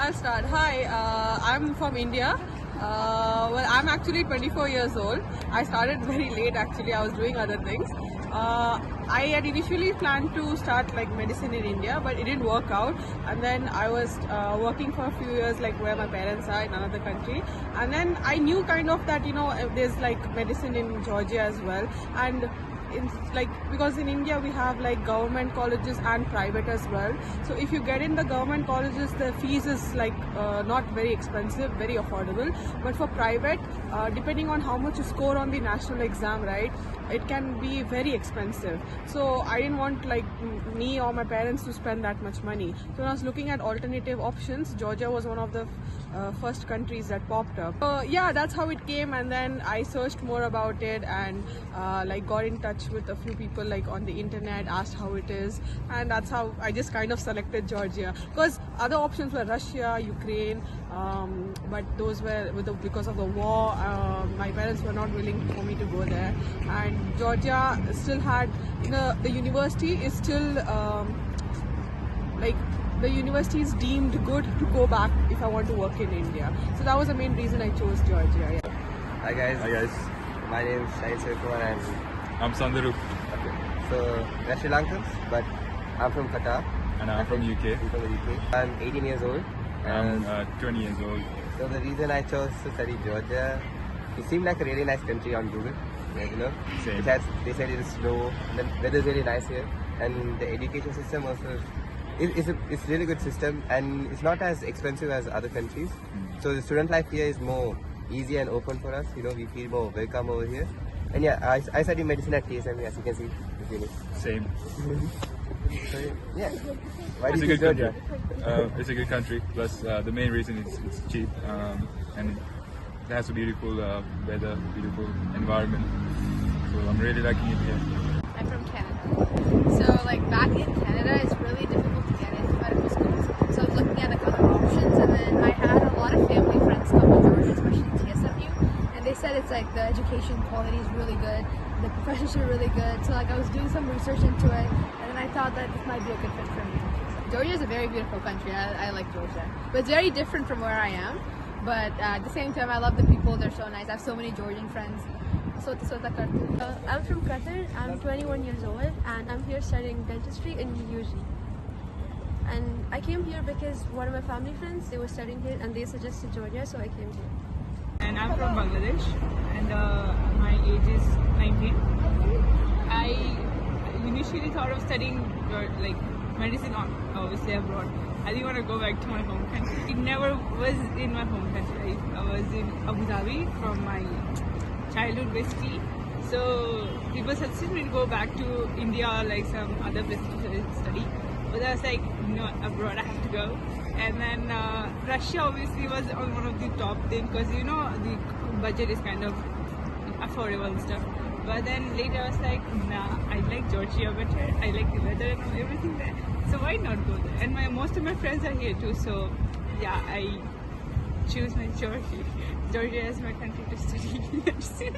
I'll start. Hi, I'm from India. Well, I'm actually 24 years old. I started very late actually. I was doing other things. I had initially planned to start like medicine in India, but it didn't work out. And then I was working for a few years, like where my parents are in another country. And then I knew kind of that there's like medicine in Georgia as well, and like because in India we have like government colleges and private as well. So if you get in the government colleges, the fees is like not very expensive, very affordable. But for private, depending on how much you score on the national exam, right, it can be very expensive. So I didn't want like me or my parents to spend that much money. So when I was looking at alternative options, Georgia was one of the first countries that popped up. Yeah, that's how it came, and then I searched more about it and like got in touch with a few people like on the internet, asked how it is, and that's how I just kind of selected Georgia. Because other options were Russia, Ukraine, but those were because of the war. My parents were not willing for me to go there, and Georgia still had the university is still like the university is deemed good to go back if I want to work in India. So that was the main reason I chose Georgia. Yeah. Hi guys. Hi guys. My name is Shahid Sirkumar and I'm Sandaru. okay. So we're Sri Lankans, but I'm from Qatar. And I'm from UK. I'm from the UK. I'm 18 years old. I'm 20 years old. So the reason I chose to study Georgia, it seemed like a really nice country on Google. Same. They said it is slow, the weather is really nice here, and the education system also it's really good system, and it's not as expensive as other countries. So the student life here is more easy and open for us. We feel more welcome over here. And yeah, I study medicine at TSM, as you can see. Same. So yeah, why It's did a you good choose country. Georgia? It's a good country. Plus, the main reason is it's cheap and it has a beautiful weather, beautiful environment. So I'm really liking it here. I'm from Canada. So like back in Canada, it's really difficult to get into medical schools. So I was looking at like other options, and then I had a lot of family friends come to Georgia, especially TSMU, and they said it's like the education quality is really good, the professors are really good. So like I was doing some research into it, and then I thought that this might be a good fit for me. Georgia is a very beautiful country. I like Georgia, but it's very different from where I am. But at the same time, I love the people. They're so nice. I have so many Georgian friends. I'm from Qatar. I'm 21 years old and I'm here studying dentistry in UG. And I came here because one of my family friends, they were studying here and they suggested Georgia, so I came here. And I'm from Bangladesh and my age is 19. I initially thought of studying like medicine obviously abroad. I didn't want to go back to my home country. It never was in my home country. I was in Abu Dhabi from my childhood basically. So people suggested me to go back to India or like some other places to study. But I was like, no, abroad I have to go. And then Russia obviously was on one of the top then because the budget is kind of affordable and stuff. But then later I was like, nah, I like Georgia better. I like the weather and everything there. So why not go there? And most of my friends are here too. So yeah, I choose my Georgia as my country to study medicine.